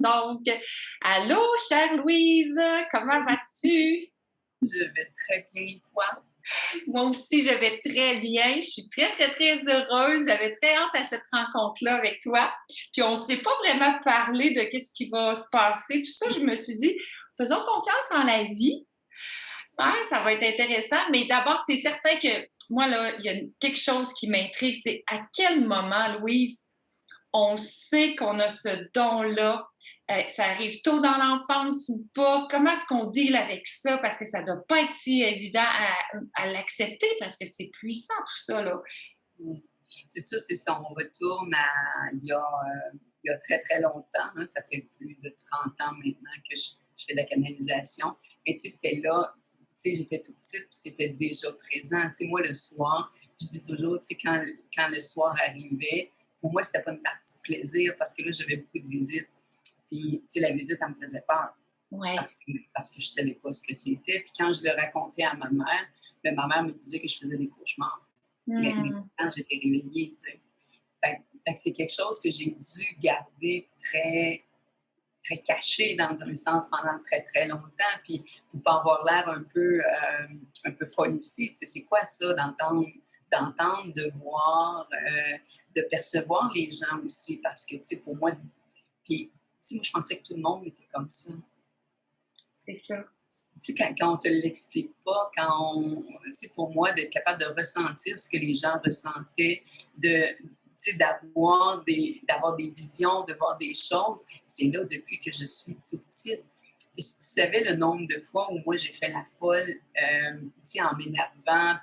Donc, allô, chère Louise, comment vas-tu? Je vais très bien, toi? Moi aussi, je vais très bien. Je suis très, très, très heureuse. J'avais très hâte à cette rencontre-là avec toi. Puis, on ne s'est pas vraiment parlé de qu'est-ce qui va se passer. Tout ça, je me suis dit, faisons confiance en la vie. Ouais, ça va être intéressant. Mais d'abord, c'est certain que moi, là, il y a quelque chose qui m'intrigue. C'est à quel moment, Louise, on sait qu'on a ce don-là. Ça arrive tôt dans l'enfance ou pas? Comment est-ce qu'on deal avec ça? Parce que ça ne doit pas être si évident à l'accepter parce que c'est puissant tout ça, là. Mmh. C'est sûr, c'est ça. On retourne à il y a très, très longtemps, hein. Ça fait plus de 30 ans maintenant que je fais de la canalisation. Mais tu sais, c'était là, tu sais, j'étais toute petite, puis c'était déjà présent. Tu sais, moi, le soir, je dis toujours, tu sais, quand le soir arrivait, pour moi, c'était pas une partie de plaisir parce que là, j'avais beaucoup de visites. Puis, tu sais, la visite, elle me faisait peur Ouais. parce que je savais pas ce que c'était. Puis quand je le racontais à ma mère, ben, ma mère me disait que je faisais des cauchemars. Mais Hmm. quand j'étais réveillée, tu sais. Fait que c'est quelque chose que j'ai dû garder très, très caché dans un sens pendant très, très longtemps. Puis pour pas avoir l'air un peu folle aussi, tu sais, c'est quoi ça d'entendre, de voir, de percevoir les gens aussi? Parce que, tu sais, pour moi, puis, tu sais, moi, je pensais que tout le monde était comme ça. C'est ça. Tu sais, quand on te l'explique pas, tu sais, pour moi, d'être capable de ressentir ce que les gens ressentaient, tu sais, d'avoir des visions, de voir des choses, c'est là depuis que je suis toute petite. Et si tu savais le nombre de fois où moi j'ai fait la folle, tu sais, en m'énervant,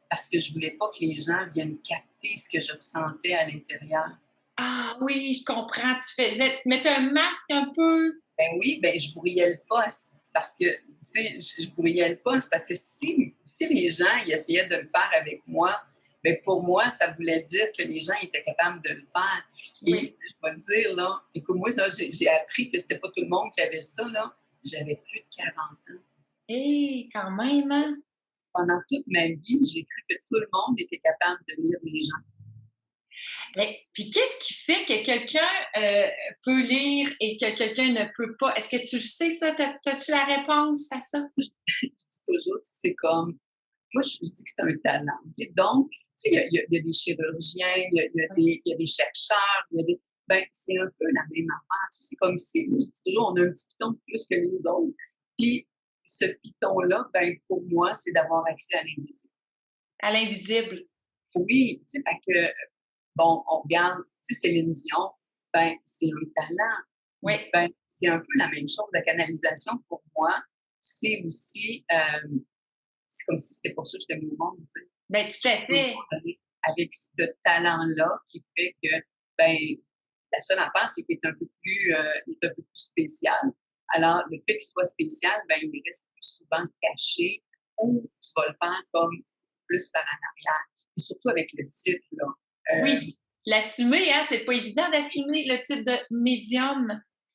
parce que je voulais pas que les gens viennent capter ce que je ressentais à l'intérieur. Ah oui, je comprends. Tu te mettais un masque un peu. Ben oui, ben je brouillais le poste parce que, tu sais, je brouillais le poste parce que si les gens ils essayaient de le faire avec moi, ben pour moi, ça voulait dire que les gens étaient capables de le faire. Et Oui. je vais te dire, là, écoute, moi, là, j'ai appris que c'était pas tout le monde qui avait ça, là. J'avais plus de 40 ans. Hé, quand même, hein? Pendant toute ma vie, j'ai cru que tout le monde était capable de lire les gens. Mais puis qu'est-ce qui fait que quelqu'un, peut lire et que quelqu'un ne peut pas? Est-ce que tu le sais ça? T'as-tu la réponse à ça? Je dis toujours, c'est comme moi, je dis que c'est un talent. OK? Donc, tu sais, il y a des chirurgiens, il y a des chercheurs, ben, c'est un peu la même affaire. Tu sais, c'est comme si, je dis toujours, on a un petit piton de plus que les autres. Puis, ce piton-là, ben, pour moi, c'est d'avoir accès à l'invisible. À l'invisible. Oui, tu sais, fait que, bon, on regarde, tu sais, Céline Dion, ben, c'est un talent. Oui. Ben, c'est un peu la même chose. La canalisation, pour moi, c'est aussi, c'est comme si c'était pour ça que j'étais venue au monde, tu sais. Ben, tout à Je suis fait. avec ce talent-là qui fait que, ben, la seule affaire, c'est qu'il est un peu plus, il est un peu plus spécial. Alors, le fait qu'il soit spécial, ben, il reste plus souvent caché ou tu vas le faire comme plus par en arrière. Et surtout avec le titre, là. Oui, l'assumer, hein, c'est pas évident d'assumer le type de médium.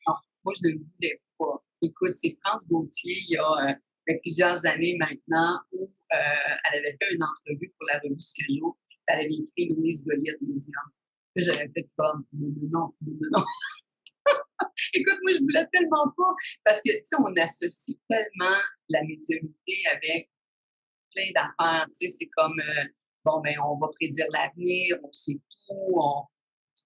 Non, moi, je ne le voulais pas. Écoute, c'est France Gauthier, il y a plusieurs années maintenant, où elle avait fait une entrevue pour la revue Séjour. Elle avait écrit Louise Goliath Médium. Puis j'avais fait comme, non, non, non, non, non, non. Écoute, moi, je voulais tellement pas. Parce que, tu sais, on associe tellement la médiumnité avec plein d'affaires. Tu sais, c'est comme, bon, ben, on va prédire l'avenir, on sait tout,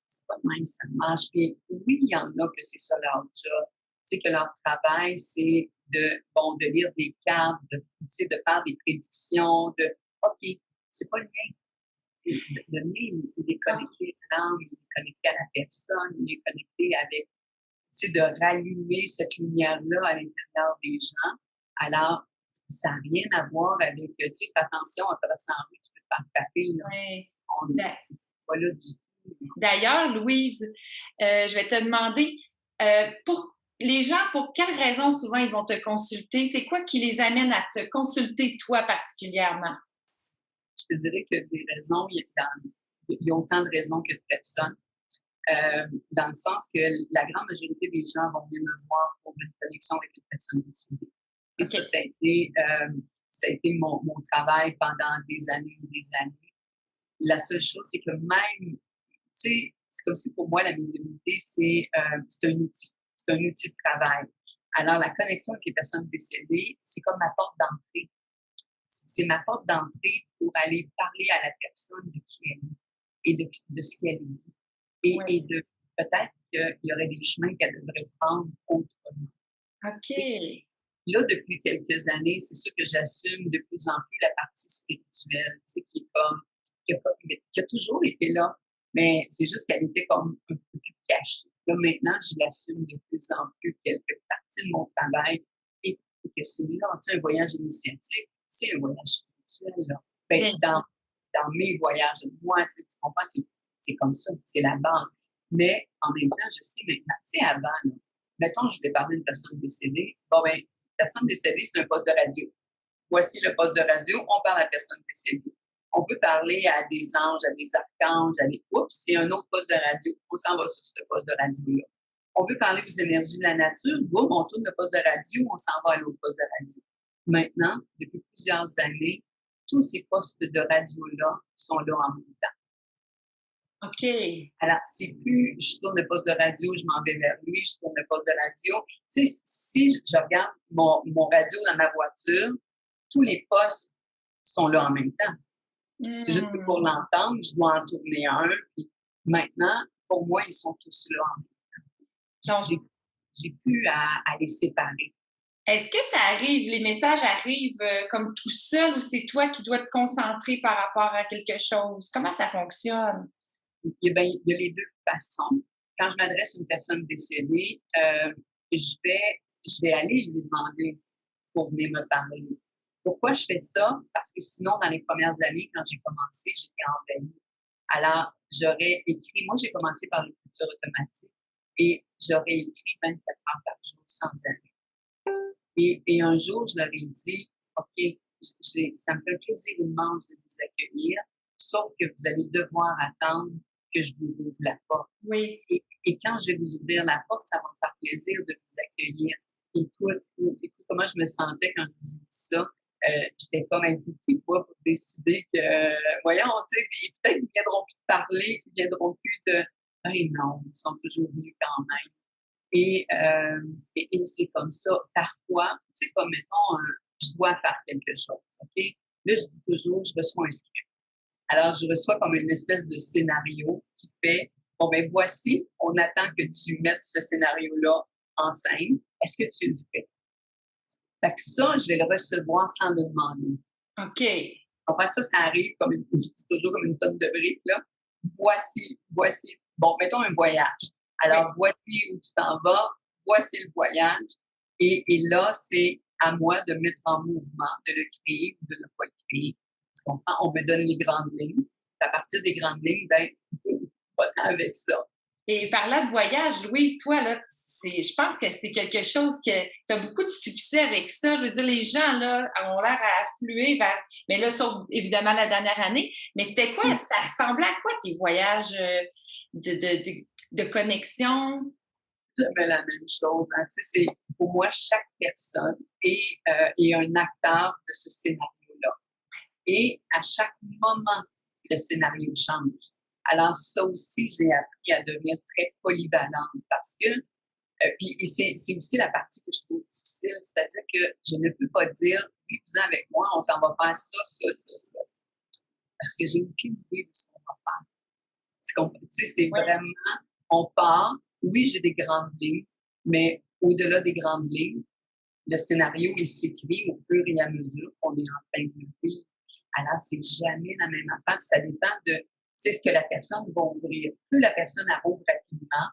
c'est pas de même que ça marche. Puis oui, il y en a que c'est ça leur job. Tu sais, que leur travail, c'est bon, de lire des cartes, tu sais, de faire des prédictions, OK, c'est pas le mien. Le mien, il est Ah, connecté à l'âme, il est connecté à la personne, il est connecté avec, tu sais, de rallumer cette lumière-là à l'intérieur des gens. Alors, ça n'a rien à voir avec, tu sais, fais attention, en traversant la rue, tu peux te faire frapper, là. ouais. On n'est D'a pas là du tout. d'ailleurs, Louise, je vais te demander, pour les gens, pour quelles raisons souvent ils vont te consulter? C'est quoi qui les amène à te consulter, toi, particulièrement? Je te dirais que des raisons, il y a autant de raisons que de personnes. Dans le sens que la grande majorité des gens vont venir me voir pour une connexion avec une personne décédée. Et ça, OK. ça a été mon travail pendant des années et des années. La seule chose, c'est que même, tu sais, c'est comme si pour moi, la médiumnité, c'est un outil. c'est un outil de travail. Alors, la connexion avec les personnes décédées, c'est comme ma porte d'entrée. C'est ma porte d'entrée pour aller parler à la personne de qui elle est et de ce qu'elle vit. Et de peut-être qu'il y aurait des chemins qu'elle devrait prendre autrement. OK. Là, depuis quelques années, c'est sûr que j'assume de plus en plus la partie spirituelle, tu sais, qui est comme, qui a toujours été là, mais c'est juste qu'elle était comme un peu plus cachée. Là, maintenant, je l'assume de plus en plus qu'elle fait partie de mon travail et que c'est là, tu sais, un voyage initiatique, c'est un voyage spirituel, là. Ben, dans mes voyages, moi, tu comprends, c'est comme ça, c'est la base. Mais en même temps, je sais maintenant, tu sais, avant, là, mettons, je voulais parler d'une personne décédée, bon, ben, personne décédée, c'est un poste de radio. Voici le poste de radio, on parle à la personne décédée. On peut parler à des anges, à des archanges, à des... Oups, c'est un autre poste de radio. On s'en va sur ce poste de radio-là. On veut parler aux énergies de la nature. Boum, on tourne le poste de radio, on s'en va à l'autre poste de radio. Maintenant, depuis plusieurs années, tous ces postes de radio-là sont là en même temps. OK. Alors, c'est plus je tourne le poste de radio, je m'en vais vers lui, je tourne le poste de radio. Tu sais, si je regarde mon radio dans ma voiture, tous les postes sont là en même temps. C'est juste que pour l'entendre, je dois en tourner un. Puis maintenant, pour moi, ils sont tous là en même temps. J'ai plus à les séparer. Est-ce que ça arrive, les messages arrivent comme tout seul ou c'est toi qui dois te concentrer par rapport à quelque chose? Comment ça fonctionne? Il y a les deux façons. Quand je m'adresse à une personne décédée, je vais aller lui demander pour venir me parler. Pourquoi je fais ça? Parce que sinon, dans les premières années, quand j'ai commencé, j'étais envahie. Alors, j'aurais écrit, moi j'ai commencé par l'écriture automatique et j'aurais écrit 24 heures par jour sans arrêt. Et un jour, je leur ai dit, OK, ça me fait un plaisir immense de vous accueillir, sauf que vous allez devoir attendre que je vous ouvre la porte. Oui. Et quand je vais vous ouvrir la porte, ça va me faire plaisir de vous accueillir. Écoute comment je me sentais quand je vous ai dit ça. J'étais comme impliquée, toi, pour décider que, voyons, tu sais, peut-être qu'ils viendront plus te parler, qu'ils viendront plus de, hey, non, ils sont toujours venus quand même. Et c'est comme ça. Parfois, tu sais, comme mettons, je dois faire quelque chose, OK? Là, je dis toujours, je reçois un script. Alors, je reçois comme une espèce de scénario qui fait, bon, ben voici, on attend que tu mettes ce scénario-là en scène. Est-ce que tu le fais? Fait que ça, je vais le recevoir sans le demander. OK. Après ça arrive comme je dis toujours comme une tonne de briques, là. Voici. Bon, mettons un voyage. Alors, voici où tu t'en vas, voici le voyage. Et là, c'est à moi de mettre en mouvement, de le créer ou de ne pas le créer. Tu comprends? On me donne les grandes lignes. À partir des grandes lignes, ben, pas avec ça. Et parlant de voyage, Louise, toi, là, je pense que c'est quelque chose que tu as beaucoup de succès avec ça. Je veux dire, les gens, là, ont l'air à affluer vers, mais là, sauf évidemment la dernière année. Mais c'était quoi? Ça ressemblait à quoi tes voyages de connexion? Jamais la même chose. Hein. Tu sais, pour moi, chaque personne est un acteur de ce scénario-là. Et à chaque moment, le scénario change. Alors, ça aussi, j'ai appris à devenir très polyvalente parce que, puis c'est aussi la partie que je trouve difficile, c'est-à-dire que je ne peux pas dire, oui, vous êtes avec moi, on s'en va faire ça. Parce que j'ai aucune idée de ce qu'on va faire. Tu sais, c'est vraiment, on part, oui, j'ai des grandes lignes, mais au-delà des grandes lignes, le scénario, il s'écrit au fur et à mesure qu'on est en train de le vivre. Alors, c'est jamais la même affaire. Ça dépend de ce que la personne va ouvrir. Plus la personne ouvre rapidement,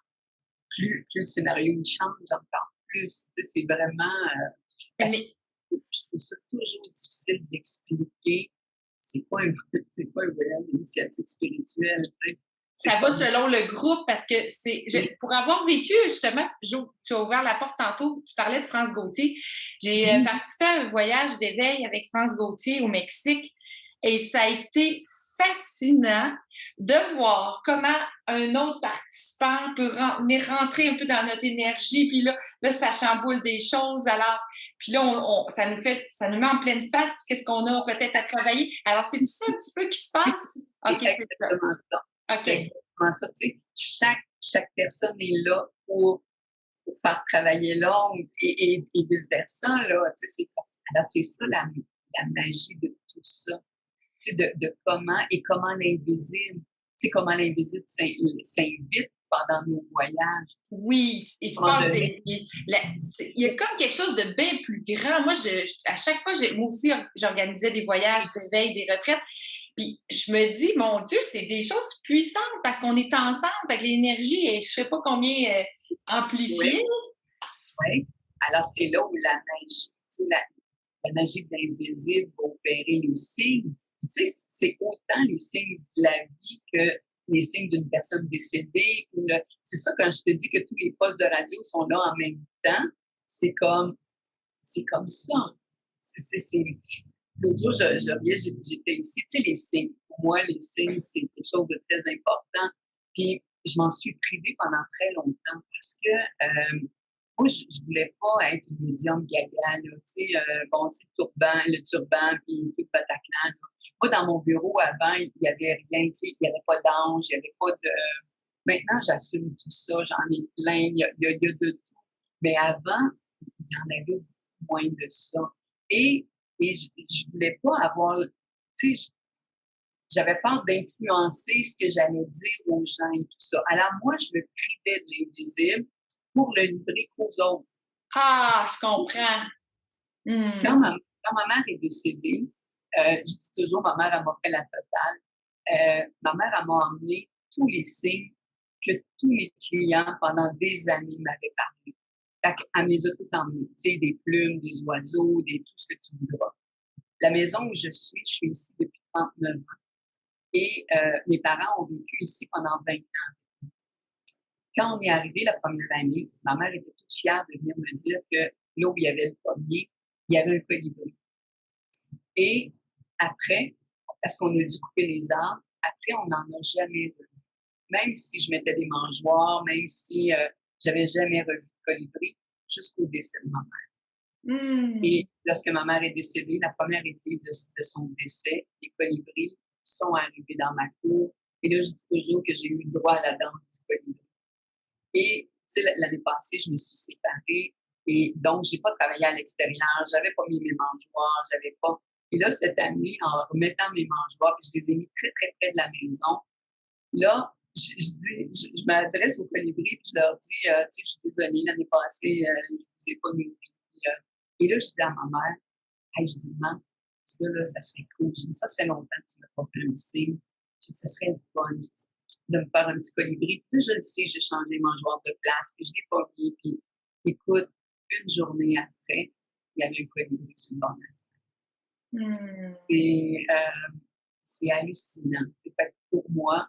plus le scénario change encore plus. C'est vraiment... je trouve ça toujours difficile d'expliquer c'est quoi un voyage initiatique spirituel. Ça va selon le groupe parce que pour avoir vécu, justement, tu as ouvert la porte tantôt, tu parlais de France Gauthier. J'ai participé à un voyage d'éveil avec France Gauthier au Mexique et ça a été fascinant de voir comment un autre participant peut venir rentrer un peu dans notre énergie, puis là ça chamboule des choses. Alors, puis là, ça nous met en pleine face qu'est-ce qu'on a peut-être à travailler. Alors, c'est ça un petit peu qui se passe? OK, c'est exactement ça. Okay. C'est exactement ça. Tu sais, chaque personne est là pour pour faire travailler l'ombre et vice-versa, là, tu sais, alors c'est ça la magie de tout ça, tu sais, de comment l'invisible, tu sais, comment l'invisible s'invite pendant nos voyages. Oui, il se À un moment passe donné, il y a comme quelque chose de bien plus grand. Moi, à chaque fois, moi aussi, j'organisais des voyages d'éveil, des retraites. Puis je me dis, mon Dieu, c'est des choses puissantes parce qu'on est ensemble, avec l'énergie est, je sais pas combien oui, amplifiée. oui. Alors c'est là où la magie, tu sais, la magie de l'invisible va opérer les signes. Tu sais, c'est autant les signes de la vie que les signes d'une personne décédée. C'est ça quand je te dis que tous les postes de radio sont là en même temps. C'est comme, c'est comme ça. C'est. L'autre jour, je reviens, j'étais ici. Tu sais, les signes. Pour moi, les signes, c'est quelque chose de très important. Puis, je m'en suis privée pendant très longtemps parce que moi, je voulais pas être une médium gaga, là, tu sais, bon, tu sais, le turban, puis tout le Bataclan, là. Moi, dans mon bureau, avant, il y avait rien, tu sais, il y avait pas d'ange, il y avait pas de... Maintenant, j'assume tout ça, j'en ai plein, il y a de tout. Mais avant, il y en avait beaucoup moins de ça. Et, et je voulais pas avoir, tu sais, j'avais peur d'influencer ce que j'allais dire aux gens et tout ça. Alors moi, je me privais de l'invisible pour le livrer qu'aux autres. Ah, je comprends. Quand Hmm. ma mère est décédée, je dis toujours, ma mère, elle m'a fait la totale. Ma mère, elle m'a emmené tous les signes que tous mes clients pendant des années m'avaient parlé. Elle me les a tout emmenés. Tu sais, des plumes, des oiseaux, tout ce que tu voudras. La maison où je suis ici depuis 39 ans. Et mes parents ont vécu ici pendant 20 ans. Quand on est arrivé la première année, ma mère était toute fière de venir me dire que là où il y avait le pommier, il y avait un colibri. Et après, parce qu'on a dû couper les arbres, après, on n'en a jamais revu. Même si je mettais des mangeoires, même si j'avais jamais revu de colibri, jusqu'au décès de ma mère. Hmm. Et lorsque ma mère est décédée, la première été de son décès, les colibris sont arrivés dans ma cour. Et là, je dis toujours que j'ai eu le droit à la danse du colibri. Et tu sais, l'année passée, je me suis séparée et donc j'ai pas travaillé à l'extérieur, j'avais pas mis mes mangeoires, j'avais pas. Et là, cette année, en remettant mes mangeoires, puis je les ai mis très, très près de la maison, là, je m'adresse aux colibris, puis je leur dis, tu sais, je suis désolée, l'année passée, je vous ai pas nourri. Et là, je dis à ma mère, hey, je dis, maman, là, ça serait cool. Je dis, ça fait longtemps que tu m'as pas fait un signe. Je dis, ça serait fun de me faire un petit colibri. Puis je le sais, j'ai changé les mangeoires de place, puis je l'ai pas mis. Puis écoute, une journée après, il y avait un colibri sur le bord de la Hmm. Et c'est hallucinant. C'est fait que pour moi,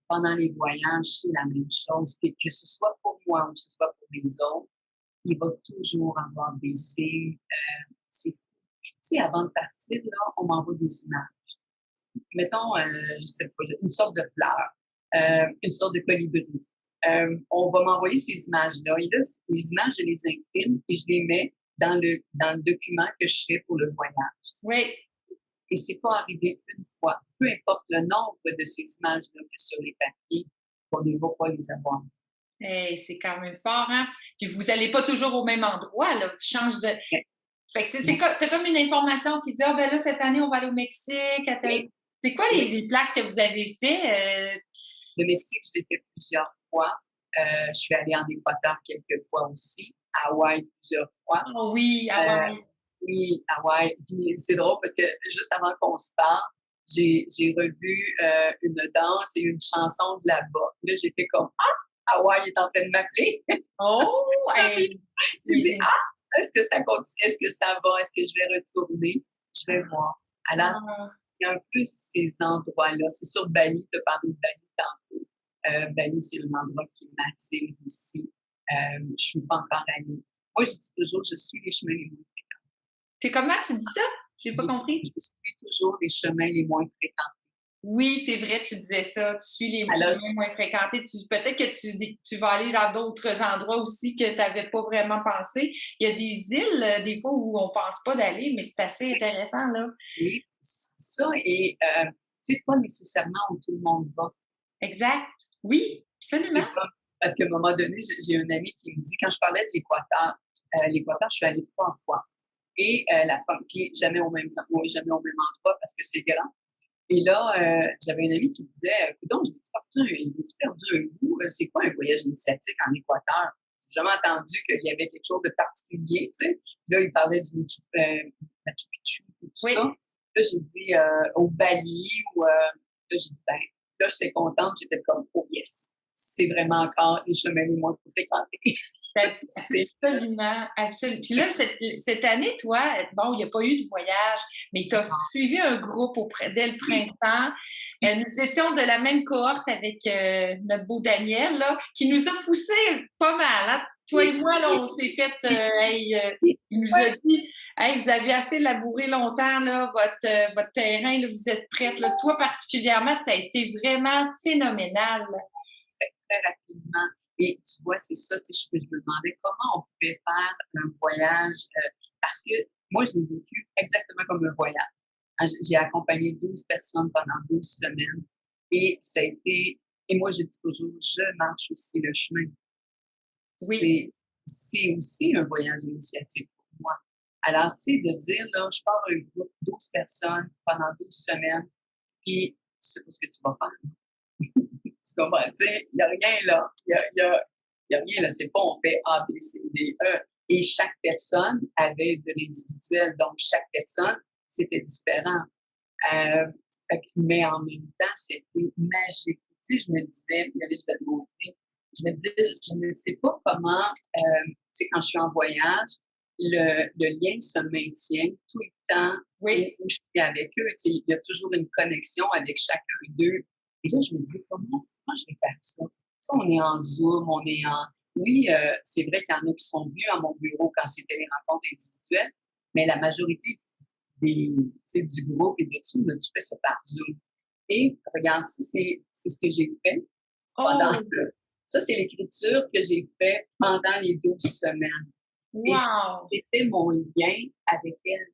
pendant les voyages, c'est la même chose. Que ce soit pour moi ou que ce soit pour les autres, il va toujours avoir des signes. C'est Tu sais, avant de partir, là, on m'envoie des images. Mettons, je sais pas, une sorte de fleur, une sorte de colibri. On va m'envoyer ces images-là. Et là, les images, je les imprime et je les mets dans le document que je fais pour le voyage. Oui. Et c'est pas arrivé une fois. Peu importe le nombre de ces images-là que sur les papiers, on ne va pas les avoir. Hey, c'est quand même fort, hein? Puis vous n'allez pas toujours au même endroit, là. Tu changes de. Mais, Fait que t'as comme une information qui dit, ah ben là, cette année, on va aller au Mexique. oui, C'est quoi oui. les places que vous avez fait? Le Mexique, je l'ai fait plusieurs fois. Je suis allée en Équateur quelques fois aussi. À Hawaï plusieurs fois. Oh oui, Euh, Hawaï. oui, Hawaï. Puis c'est drôle parce que juste avant qu'on se parle, j'ai revu une danse et une chanson de là-bas. Là, j'étais comme Ah, Hawaï est en train de m'appeler. Oh, hey, J'ai dit Ah, est-ce que ça continue? Est-ce que ça va? Est-ce que je vais retourner? Je vais voir. Alors, ah, c'est un peu ces endroits-là. C'est sur Bali, tu as parlé de Bali tantôt. Bali, c'est un endroit qui m'attire aussi. Je ne suis pas encore allée. Moi, je dis toujours, je suis les chemins les moins c'est comment tu dis ça? J'ai pas compris. je suis toujours les chemins les moins fréquentés. Oui, c'est vrai, tu disais ça. Tu suis les Alors, chemins moins fréquentés. Peut-être que tu vas aller dans d'autres endroits aussi que tu n'avais pas vraiment pensé. Il y a des îles, des fois, où on pense pas d'aller, mais c'est assez intéressant, là. oui, ça et c'est pas nécessairement où tout le monde va. Exact. Oui, C'est absolument. pas Parce qu'à un moment donné, j'ai un ami qui me dit, quand je parlais de l'Équateur, je suis allée 3 fois. Et puis jamais au même endroit parce que c'est grand. Et là, j'avais une amie qui me disait, donc, j'ai perdu un goût. C'est quoi un voyage initiatique en Équateur? J'ai jamais entendu qu'il y avait quelque chose de particulier, tu sais. Là, il parlait du Machu Picchu et tout Oui. ça. Là, j'ai dit au Bali, là, j'ai dit, ben, là, j'étais contente, j'étais comme, oh yes, c'est vraiment encore les chemins les moins fréquentés. Absolument, absolument. Puis là, cette année, toi, bon, il n'y a pas eu de voyage, mais tu as suivi un groupe dès le printemps. Nous étions de la même cohorte avec notre beau Daniel, là, qui nous a poussé pas mal. Hein? Toi et moi, là, on s'est fait. Il nous a dit, hey, vous avez assez labouré longtemps, là, votre terrain, là, vous êtes prête. Là. Toi, particulièrement, ça a été vraiment phénoménal. Très rapidement. Et tu vois, c'est ça, tu sais, je me demandais comment on pouvait faire un voyage, parce que moi, je l'ai vécu exactement comme un voyage. J'ai accompagné 12 personnes pendant 12 semaines et ça a été, et moi, je dis toujours, je marche aussi le chemin. Oui. C'est aussi un voyage initiatique pour moi. Alors, tu sais, de dire, là, je pars un groupe, 12 personnes pendant 12 semaines, puis tu sais pas ce que tu vas faire. Tu comprends? Tu sais, il n'y a rien là. Il y a rien là. C'est pas on fait A, B, C, D, E. Et chaque personne avait de l'individuel. Donc, chaque personne, c'était différent. Mais en même temps, c'était magique. Tu sais, je me disais, regardez, je vais te montrer. Je me disais, je ne sais pas comment, tu sais, quand je suis en voyage, le lien se maintient tout le temps où je suis avec eux. Tu sais, il y a toujours une connexion avec chacun d'eux. Et là, je me dis, comment je vais faire ça? Ça, on est en Zoom, on est en. Oui, c'est vrai qu'il y en a qui sont venus à mon bureau quand c'était les rencontres individuelles, mais la majorité du groupe et de tout, on a tout fait ça par Zoom. Et regarde, ça, c'est ce que j'ai fait pendant. Ça, c'est l'écriture que j'ai faite pendant les 12 semaines. Wow! Et c'était mon lien avec elle.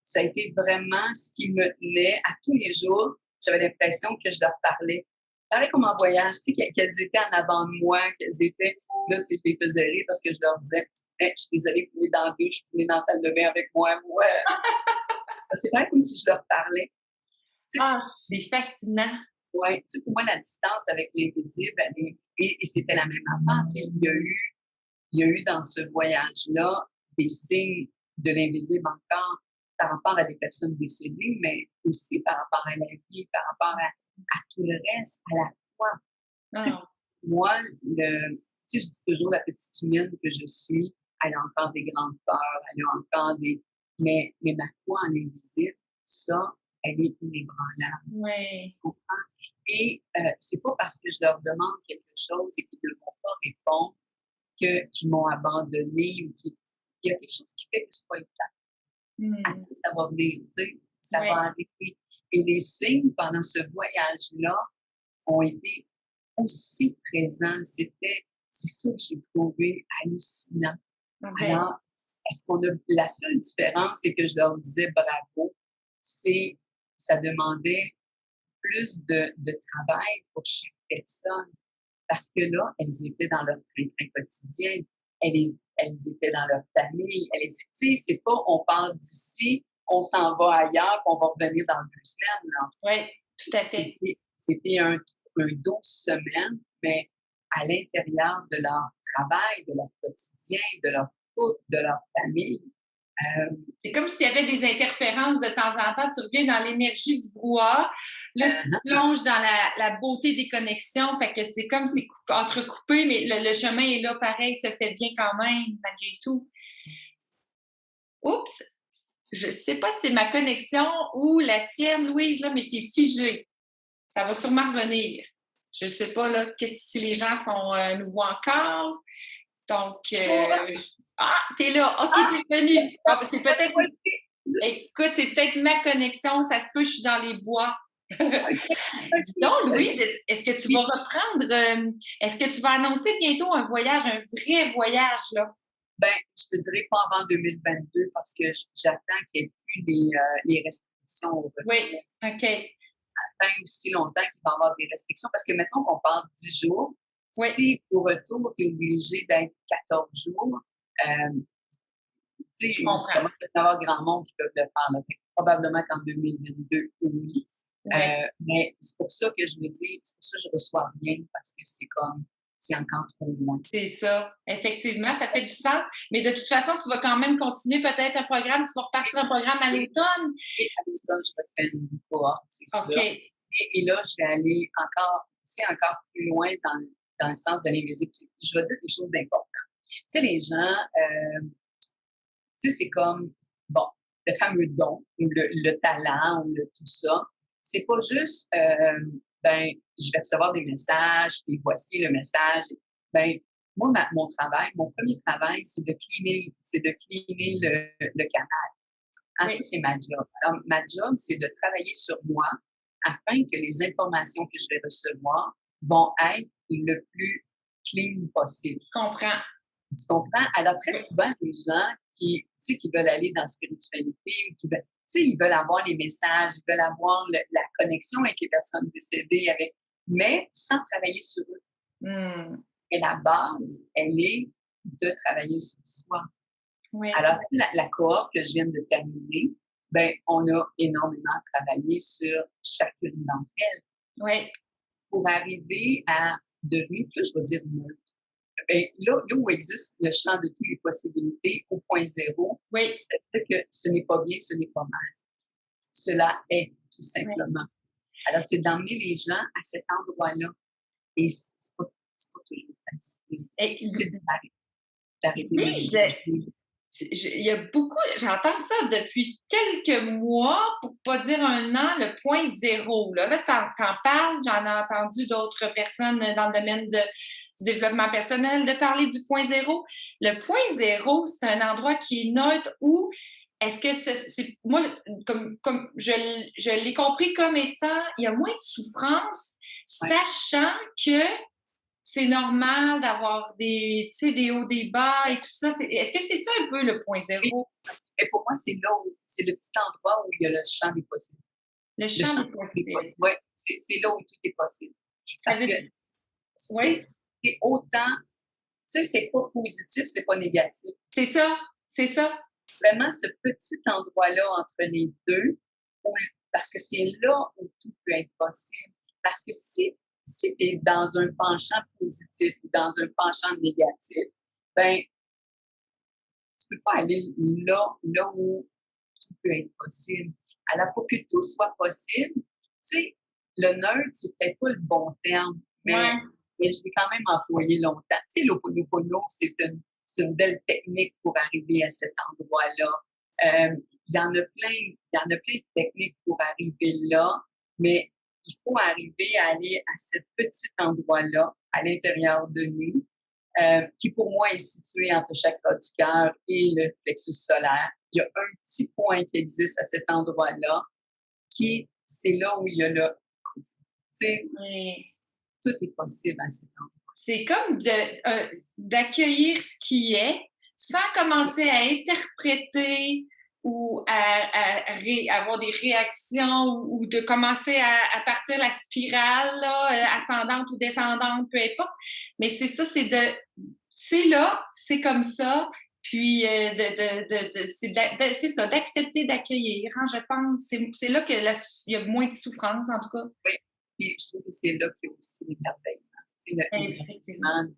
Ça a été vraiment ce qui me tenait à tous les jours. J'avais l'impression que je leur parlais. Pareil comme en voyage, tu sais, qu'elles étaient en avant de moi, qu'elles étaient. Là, tu sais, je les faisais rire parce que je leur disais, hey, je suis désolée, vous venez dans la douche, vous venez dans la salle de bain avec moi. Ouais. C'est vrai comme si je leur parlais. C'est fascinant. Oui, tu sais, pour moi, la distance avec l'invisible, et c'était la même affaire. Tu sais, il y a eu dans ce voyage-là des signes de l'invisible encore par rapport à des personnes décédées, mais aussi par rapport à la vie, par rapport à tout le reste, à la foi. Tu sais, moi, tu sais, je dis toujours la petite humaine que je suis, elle a encore des grandes peurs, elle a encore des. Mais ma foi en l'invisible, ça, elle est inébranlable. Oui. Et c'est pas parce que je leur demande quelque chose et qu'ils ne vont pas répondre qu'ils m'ont abandonné ou il y a quelque chose qui fait que c'est pas évident. Après, ça va venir, tu sais, ça va arriver. Et les signes pendant ce voyage-là ont été aussi présents. C'est ça que j'ai trouvé hallucinant. Alors, est-ce qu'on a la seule différence, c'est que je leur disais bravo, c'est ça demandait plus de travail pour chaque personne. Parce que là, elles étaient dans leur train-train quotidien. Elles étaient dans leur famille. Tu sais, c'est pas on part d'ici, on s'en va ailleurs, puis on va revenir dans 2 semaines. Là. Oui, tout à fait. C'était un 12 semaines, mais à l'intérieur de leur travail, de leur quotidien, de leur couple, de leur famille. C'est comme s'il y avait des interférences de temps en temps. Tu reviens dans l'énergie du brouhaha. Là, tu te plonges dans la beauté des connexions. Fait que c'est comme c'est entrecoupé, mais le chemin est là pareil, se fait bien quand même, malgré tout. Oups! Je sais pas si c'est ma connexion ou la tienne, Louise, là, mais t'es figée. Ça va sûrement revenir. Je sais pas, là, si les gens nous voient encore. Donc, t'es là. OK, t'es venue. C'est peut-être. Écoute, c'est peut-être ma connexion. Ça se peut, je suis dans les bois. Dis donc, Louise, est-ce que tu vas reprendre, est-ce que tu vas annoncer bientôt un voyage, un vrai voyage, là? Ben, je te dirais pas avant 2022 parce que j'attends qu'il n'y ait plus les restrictions. Oui, OK. J'attends aussi longtemps qu'il va y avoir des restrictions parce que, mettons qu'on part 10 jours, Oui, Si au retour, tu es obligé d'être 14 jours, tu je sais, tu comprends. commences à avoir grand monde qui peuvent le faire, là. Fait que probablement qu'en 2022, oui. Oui. Mais c'est pour ça que je me dis, c'est pour ça que je reçois rien parce que c'est comme, c'est encore trop loin. C'est ça. Effectivement, ça fait du sens. Mais de toute façon, tu vas quand même continuer peut-être un programme. Tu vas repartir un programme à Et, l'automne. et à l'automne, je refais une cohorte, c'est OK. sûr. Et là, je vais aller encore, tu sais, encore plus loin dans le sens de l'invisible. Je vais dire quelque chose d'important. Tu sais, les gens, tu sais, c'est comme, bon, le fameux don, ou le talent, ou tout ça. C'est pas juste, ben, je vais recevoir des messages, et voici le message. Ben, moi, mon travail, mon premier travail, c'est de cleaner le canal. Ah, ça, Oui, c'est ma job. Alors, ma job, c'est de travailler sur moi afin que les informations que je vais recevoir vont être le plus clean possible. je comprends. Tu comprends? Alors, très Oui. souvent, les gens qui, tu sais, qui veulent aller dans la spiritualité ou qui veulent, tu sais, ils veulent avoir les messages, ils veulent avoir la connexion avec les personnes décédées, mais sans travailler sur eux. Hmm. Et la base, elle est de travailler sur soi. Oui, Alors, tu sais, la cohorte que je viens de terminer, ben, on a énormément travaillé sur chacune d'entre elles oui, pour arriver à devenir, plus je vais dire neutre. Ben, là où existe le champ de toutes les possibilités, au point zéro, oui, c'est-à-dire que ce n'est pas bien, ce n'est pas mal. Cela est, tout oui. simplement. Alors, c'est d'emmener les gens à cet endroit-là. Et c'est pas toujours facile. Et- C'est d'arrêter oui, de juger. il y a beaucoup, j'entends ça depuis quelques mois, pour pas dire un an, le point zéro. Là, t'en parles, j'en ai entendu d'autres personnes dans le domaine du développement personnel de parler du point zéro. Le point zéro, c'est un endroit qui est neutre où est-ce que moi, comme je l'ai compris comme étant, il y a moins de souffrance, Ouais. sachant que c'est normal d'avoir des, tu sais, des hauts, des bas et tout ça. Est-ce que c'est ça un peu le point Et, zéro, et pour moi, c'est le petit endroit où il y a le champ des possibles. le Le champ champ des des possibles. possibles? Ouais, c'est là où tout est possible. Ça Parce veut que dire, c'est oui, c'est autant, tu sais, c'est pas positif, c'est pas négatif. c'est ça, c'est ça. Vraiment, ce petit endroit-là entre les deux, où- parce que c'est là où tout peut être possible. Parce que si tu es dans un penchant positif ou dans un penchant négatif, ben, tu peux pas aller là où tout peut être possible. Alors, pour que tout soit possible, tu sais, le nerd, c'est peut-être pas le bon terme, Ouais, mais je l'ai quand même employé longtemps. Tu sais, l'Ho'oponopono, c'est une belle technique pour arriver à cet endroit-là. Il y en a plein, il y en a plein de techniques pour arriver là, mais il faut arriver à aller à ce petit endroit-là, à l'intérieur de nous, qui pour moi est situé entre le chakra du cœur et le plexus solaire. Il y a un petit point qui existe à cet endroit-là, c'est là où il y a le, tu sais, ouais. tout est possible à cet endroit. C'est comme d'accueillir ce qui est sans commencer à interpréter ou avoir des réactions ou de commencer à partir la spirale là, ascendante ou descendante, peu importe. Mais c'est ça, c'est là, c'est comme ça. Puis c'est ça, d'accepter, d'accueillir. Hein, je pense, c'est là que il y a moins de souffrance en tout cas. Oui. Et je trouve que c'est là qu'il y a aussi l'émerveillement. Tu sais, Effectivement. l'émerveillement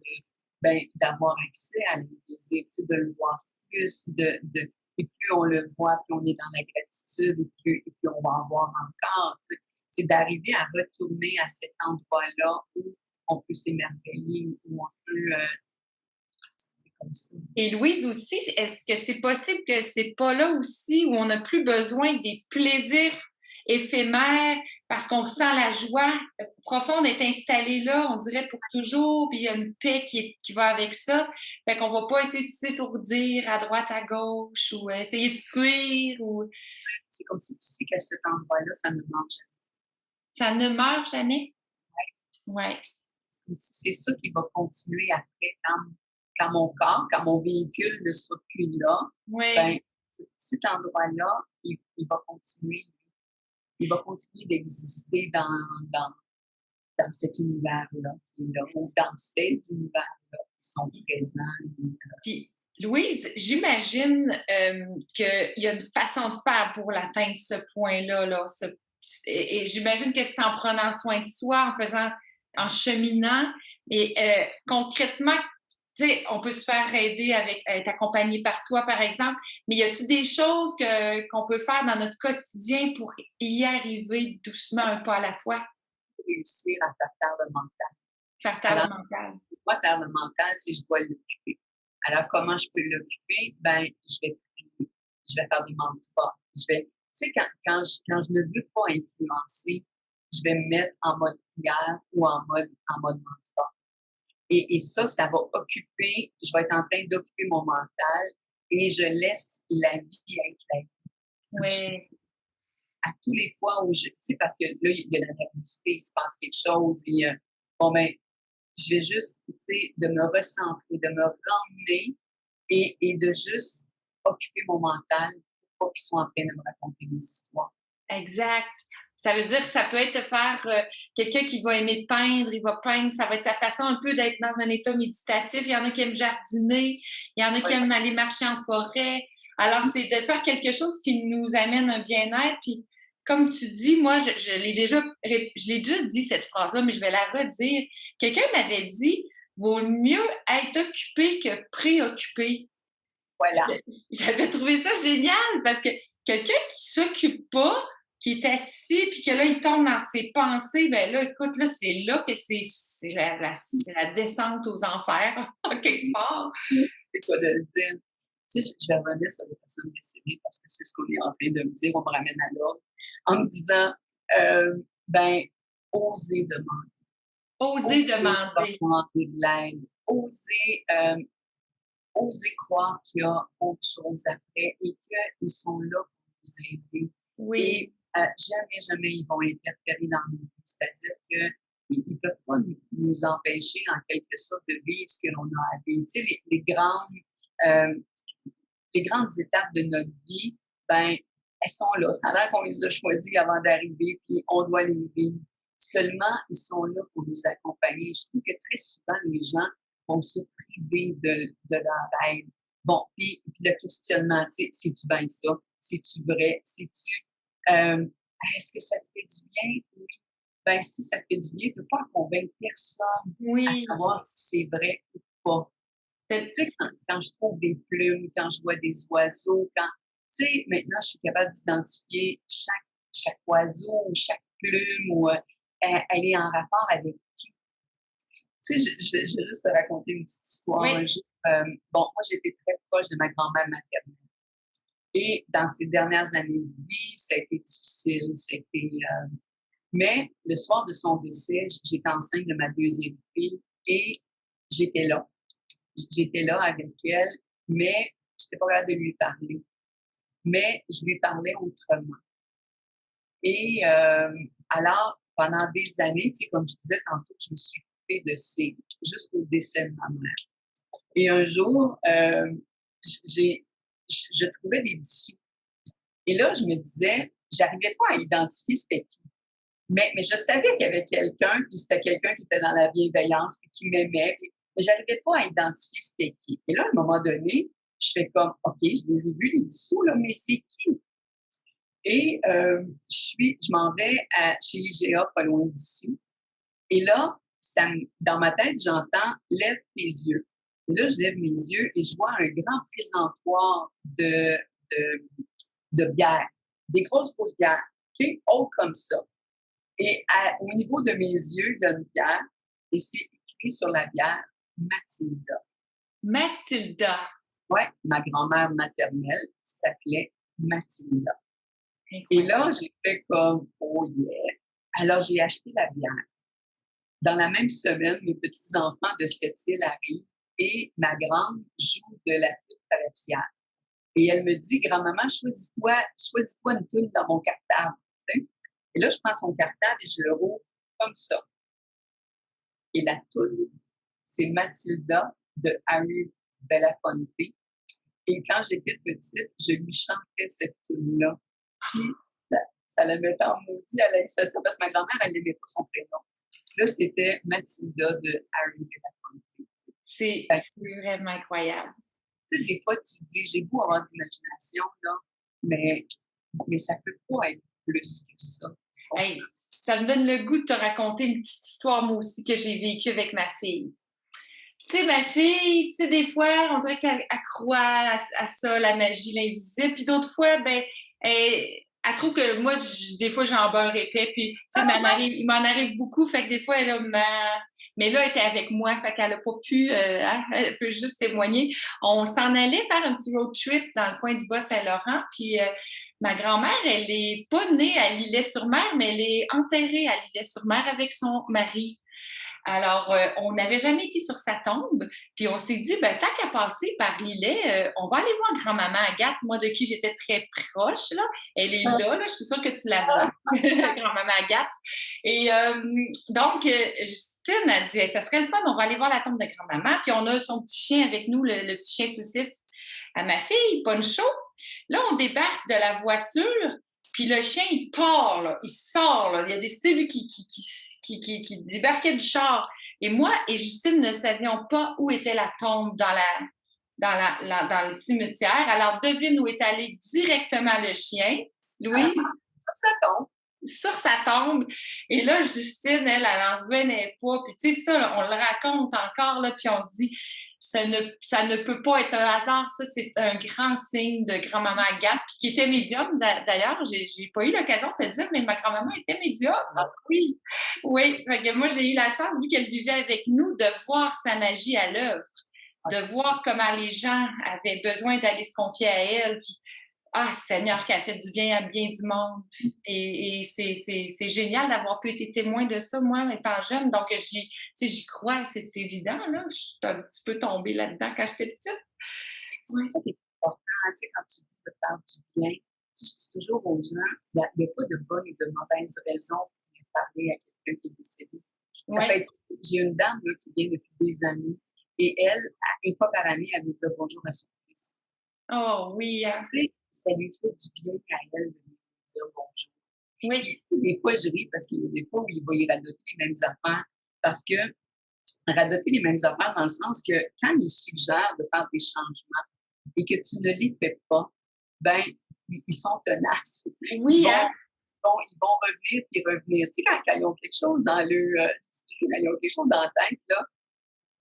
ben, d'avoir accès à l'invisible, tu sais, de le voir plus, et plus on le voit, plus on est dans la gratitude, et plus on va en voir encore. Tu sais. C'est d'arriver à retourner à cet endroit-là où on peut s'émerveiller, où on peut. C'est comme ça. Et Louise aussi, est-ce que c'est possible que c'est pas là aussi où on n'a plus besoin des plaisirs éphémères parce qu'on sent la joie profonde est installée là, on dirait pour toujours, puis il y a une paix qui va avec ça. Fait qu'on va pas essayer de s'étourdir à droite, à gauche ou essayer de fuir ou C'est comme si tu sais qu'à cet endroit-là, ça ne marche ça ne meurt jamais. jamais. Ouais. C'est ça qui va continuer après quand mon corps, quand mon véhicule ne sera plus là, Oui. ben, cet endroit-là, il va continuer. Il va continuer d'exister dans cet univers-là qui est là, ou dans ces univers-là qui sont présents. Puis, Louise, j'imagine qu'il y a une façon de faire pour l'atteindre, ce point-là. Là, et j'imagine que c'est en prenant soin de soi, en cheminant. Et concrètement, tu sais, on peut se faire aider être accompagné par toi, par exemple, mais y a-t-il des choses qu'on peut faire dans notre quotidien pour y arriver doucement, un pas à la fois? Réussir à faire taire le mental. Faire taire le mental. Moi, taire le mental, c'est je dois l'occuper. Alors, comment je peux l'occuper? Ben, je vais prier, je vais faire des mantras, tu sais, quand je ne veux pas influencer, je vais me mettre en mode prière ou en mode mantra. Et ça va occuper, je vais être en train d'occuper mon mental et je laisse la vie être la vie. Oui. À tous les fois où tu sais, parce que là, il y a la nervosité, il se passe quelque chose et bon, ben, je vais juste, tu sais, de me recentrer, de me ramener et de juste occuper mon mental pour pas qu'ils soient en train de me raconter des histoires. Exact. Ça veut dire que ça peut être de faire quelqu'un qui va aimer peindre, il va peindre, ça va être sa façon un peu d'être dans un état méditatif. Il y en a qui aiment jardiner, il y en a qui aiment aller marcher en forêt. Alors, c'est de faire quelque chose qui nous amène un bien-être. Puis, comme tu dis, moi, je l'ai déjà dit cette phrase-là, mais je vais la redire. Quelqu'un m'avait dit, vaut mieux être occupé que préoccupé. Voilà. J'avais trouvé ça génial parce que quelqu'un qui s'occupe pas, qui est assis, puis que là, il tombe dans ses pensées, ben là, écoute, là, c'est là que c'est la descente aux enfers, en quelque part. C'est quoi de le dire? Tu sais, je vais revenir sur les personnes décédées parce que c'est ce qu'on est en train de me dire, on me ramène à l'ordre, en me disant, ben, oser demander. Oser demander. Demander de l'aide. Oser croire qu'il y a autre chose après et qu'ils sont là pour nous aider. Oui. Et jamais ils vont interférer dans nos vies. C'est-à-dire qu'ils ne peuvent pas nous empêcher, en quelque sorte, de vivre ce que l'on a à vivre. Tu sais, les grandes étapes de notre vie, ben, elles sont là. Ça a l'air qu'on les a choisies avant d'arriver, puis on doit les vivre. Seulement, ils sont là pour nous accompagner. Je trouve que très souvent, les gens vont se priver de leur aide. Bon, puis le questionnement, tu sais, c'est-tu bien ça? C'est-tu vrai? Est-ce que ça te fait du bien? Oui. Ben, si ça te fait du bien, tu n'as pas à convaincre personne à savoir si c'est vrai ou pas. Tu sais, quand je trouve des plumes, quand je vois des oiseaux, tu sais, maintenant, je suis capable d'identifier chaque oiseau ou chaque plume ou elle est en rapport avec qui. Tu sais, je vais juste te raconter une petite histoire. Oui. Un jour, bon, moi, j'étais très proche de ma grand-mère maternelle. Et dans ces dernières années de vie, ça a été difficile. Mais le soir de son décès, j'étais enceinte de ma deuxième fille et j'étais là. J'étais là avec elle, mais je n'étais pas capable de lui parler. Mais je lui parlais autrement. Et alors, pendant des années, tu sais, comme je disais tantôt, je me suis occupée de jusqu'au décès de ma mère. Et un jour, je trouvais des dissous. Et là, je me disais, j'arrivais pas à identifier c'était qui. Mais je savais qu'il y avait quelqu'un, puis c'était quelqu'un qui était dans la bienveillance, puis qui m'aimait, mais j'arrivais pas à identifier c'était qui. Et là, à un moment donné, je fais comme, OK, je les ai vus, les dissous, là, mais c'est qui? Et je m'en vais chez IGA, pas loin d'ici. Et là, dans ma tête, j'entends « lève tes yeux ». Et là, je lève mes yeux et je vois un grand présentoir de bière, des grosses bières, OK, hautes comme ça. Et au niveau de mes yeux, il y a une bière et c'est écrit sur la bière « Mathilda ». Mathilda. Oui, ma grand-mère maternelle s'appelait Mathilda. Et là, j'ai fait comme « oh yeah ». Alors, j'ai acheté la bière. Dans la même semaine, mes petits-enfants de cette île arrivent et ma grande joue de la flûte traversière. Et elle me dit « grand-maman, choisis-toi une tune dans mon cartable. » Et là, je prends son cartable et je le rouvre comme ça. Et la tune, c'est Mathilda de Harry Belafonte. Et quand j'étais petite, je lui chantais cette tune-là. Puis, ça la mettait en maudit à l'aide ça parce que ma grand-mère, elle n'aimait pas son prénom. Là, c'était Mathilda de Harry Belafonte. Fait C'est vraiment incroyable. tu sais, des fois, tu te dis: «J'ai beau avoir de l'imagination, là, mais ça peut pas être plus que ça». Tu comprends? Hey, ça me donne le goût de te raconter une petite histoire, moi aussi, que j'ai vécue avec ma fille. Tu sais, ma fille, tu sais, des fois, on dirait qu'elle croit à ça, la magie, l'invisible. Puis d'autres fois, ben, elle trouve que moi, des fois, j'en beurre épais. Puis, tu sais, il m'en arrive beaucoup. Fait que des fois, elle a mais là, elle était avec moi. Fait qu'elle n'a pas pu, elle peut juste témoigner. On s'en allait faire un petit road trip dans le coin du Bas-Saint-Laurent. Puis, ma grand-mère, elle est pas née à Lillet-sur-Mer, mais elle est enterrée à Lillet-sur-Mer avec son mari. Alors, on n'avait jamais été sur sa tombe, puis on s'est dit, ben, tant qu'à passer par Lillet, on va aller voir grand-maman Agathe, moi de qui j'étais très proche, là. Elle est là, je suis sûre que tu la vois, grand-maman Agathe. Et donc, Justine a dit, hey, ça serait le fun, on va aller voir la tombe de grand-maman, puis on a son petit chien avec nous, le petit chien saucisse à ma fille, Poncho. Là, on débarque de la voiture, puis le chien, il part, là, il sort. Là. Il a décidé, lui, qui débarquait du char. Et moi et Justine ne savions pas où était la tombe dans le cimetière. Alors, devine où est allé directement le chien, Louis? Sur sa tombe. Sur sa tombe. Et là, Justine, elle en revenait pas. Puis, tu sais, ça, là, on le raconte encore, là, puis on se dit, ça ne peut pas être un hasard. Ça, c'est un grand signe de grand-maman Agathe, puis qui était médium. D'ailleurs, j'ai pas eu l'occasion de te dire, mais ma grand-maman était médium. Ah oui! Oui, fait que moi, j'ai eu la chance, vu qu'elle vivait avec nous, de voir sa magie à l'œuvre, de voir comment les gens avaient besoin d'aller se confier à elle. Puis, ah, Seigneur, qui a fait du bien à bien du monde. Et c'est génial d'avoir pu être témoin de ça, moi, étant jeune. Donc, j'y crois, c'est évident, là. Je suis un petit peu tombée là-dedans quand j'étais petite. C'est ça qui est important, tu sais, quand tu dis de faire du bien. Tu sais, je dis toujours aux gens, il y a pas de bonne ou de mauvaise raison pour parler à quelqu'un qui est décédé. Ça peut Ouais. être j'ai une dame là, qui vient depuis des années et elle, une fois par année, elle veut dire bonjour à son fils. Oh oui, hein. Tu sais, ça lui fait du bien à elle de lui dire bonjour. Oui. Puis, des fois, je ris parce qu'il y a des fois où il va y radoter les mêmes affaires. Parce que radoter les mêmes affaires dans le sens que quand il suggère de faire des changements et que tu ne les fais pas, ben, ils sont tenaces. Oui, hein. Ils vont revenir puis revenir. Tu sais, quand ils ont quelque chose dans le, quand ils ont quelque chose dans la tête, là,